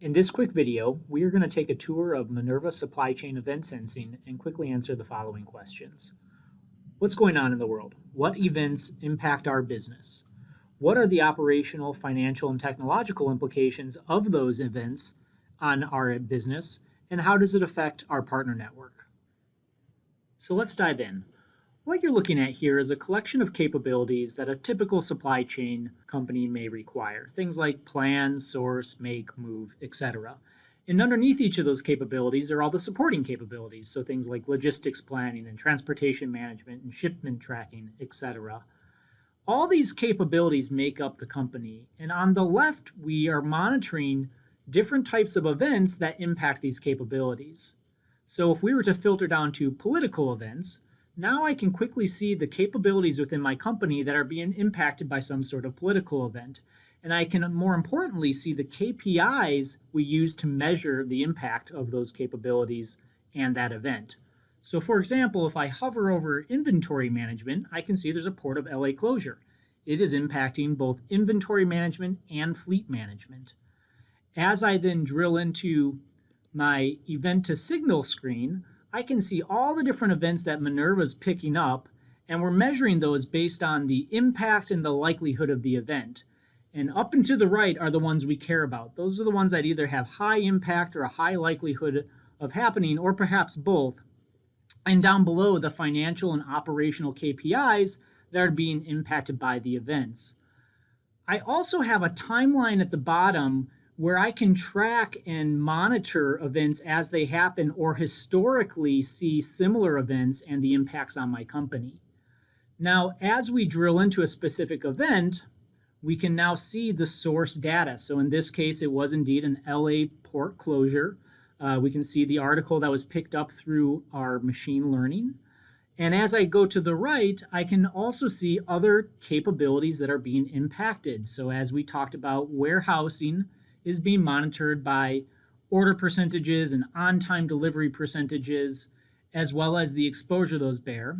In this quick video, we are going to take a tour of Minerva supply chain event sensing and quickly answer the following questions. What's going on in the world? What events impact our business? What are the operational, financial, and technological implications of those events on our business? And how does it affect our partner network? So let's dive in. What you're looking at here is a collection of capabilities that a typical supply chain company may require. Things like plan, source, make, move, etc. And underneath each of those capabilities are all the supporting capabilities. So things like logistics planning and transportation management and shipment tracking, etc. All these capabilities make up the company. And on the left, we are monitoring different types of events that impact these capabilities. So if we were to filter down to political events, now I can quickly see the capabilities within my company that are being impacted by some sort of political event. And I can, more importantly, see the KPIs we use to measure the impact of those capabilities and that event. So for example, if I hover over inventory management, I can see there's a Port of LA closure. It is impacting both inventory management and fleet management. As I then drill into my event to signal screen, I can see all the different events that Minerva is picking up, and we're measuring those based on the impact and the likelihood of the event. And up and to the right are the ones we care about. Those are the ones that either have high impact or a high likelihood of happening, or perhaps both. And down below, the financial and operational KPIs that are being impacted by the events. I also have a timeline at the bottom where I can track and monitor events as they happen or historically see similar events and the impacts on my company. Now, as we drill into a specific event, we can now see the source data. So in this case, it was indeed an LA port closure. We can see the article that was picked up through our machine learning. And as I go to the right, I can also see other capabilities that are being impacted. So as we talked about, warehousing is being monitored by order percentages and on-time delivery percentages, as well as the exposure those bear.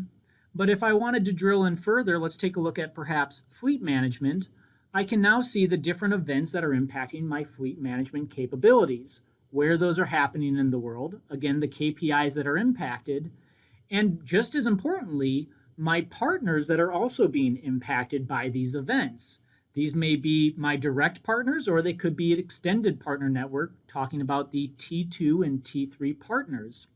But if I wanted to drill in further, let's take a look at perhaps fleet management. I can now see the different events that are impacting my fleet management capabilities, where those are happening in the world, again, the KPIs that are impacted, and just as importantly, my partners that are also being impacted by these events. These may be my direct partners, or they could be an extended partner network, talking about the T2 and T3 partners.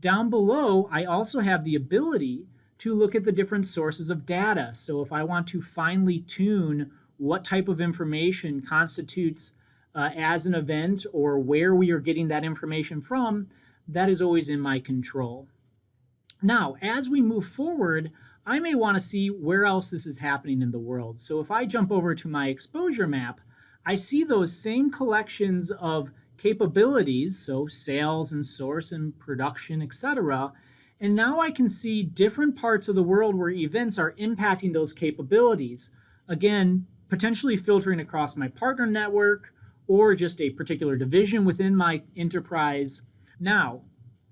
Down below, I also have the ability to look at the different sources of data. So if I want to finely tune what type of information constitutes as an event or where we are getting that information from, that is always in my control. Now, as we move forward, I may want to see where else this is happening in the world. So if I jump over to my exposure map, I see those same collections of capabilities, so sales and source and production, etc. And now I can see different parts of the world where events are impacting those capabilities. Again, potentially filtering across my partner network or just a particular division within my enterprise. Now,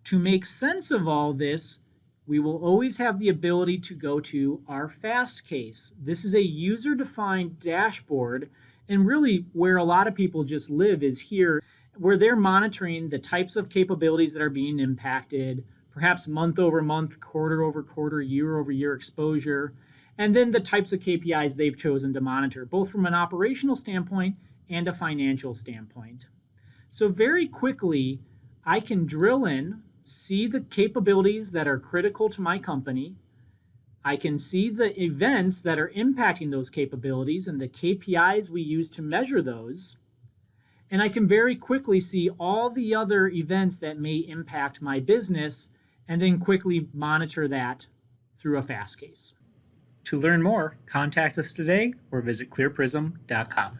to make sense of all this, we will always have the ability to go to our fast case. This is a user-defined dashboard, and really where a lot of people just live is here, where they're monitoring the types of capabilities that are being impacted, perhaps month over month, quarter over quarter, year over year exposure, and then the types of KPIs they've chosen to monitor, both from an operational standpoint and a financial standpoint. So very quickly, I can drill in, see the capabilities that are critical to my company. I can see the events that are impacting those capabilities and the KPIs we use to measure those. And I can very quickly see all the other events that may impact my business and then quickly monitor that through a fast case. To learn more, contact us today or visit clearprism.com.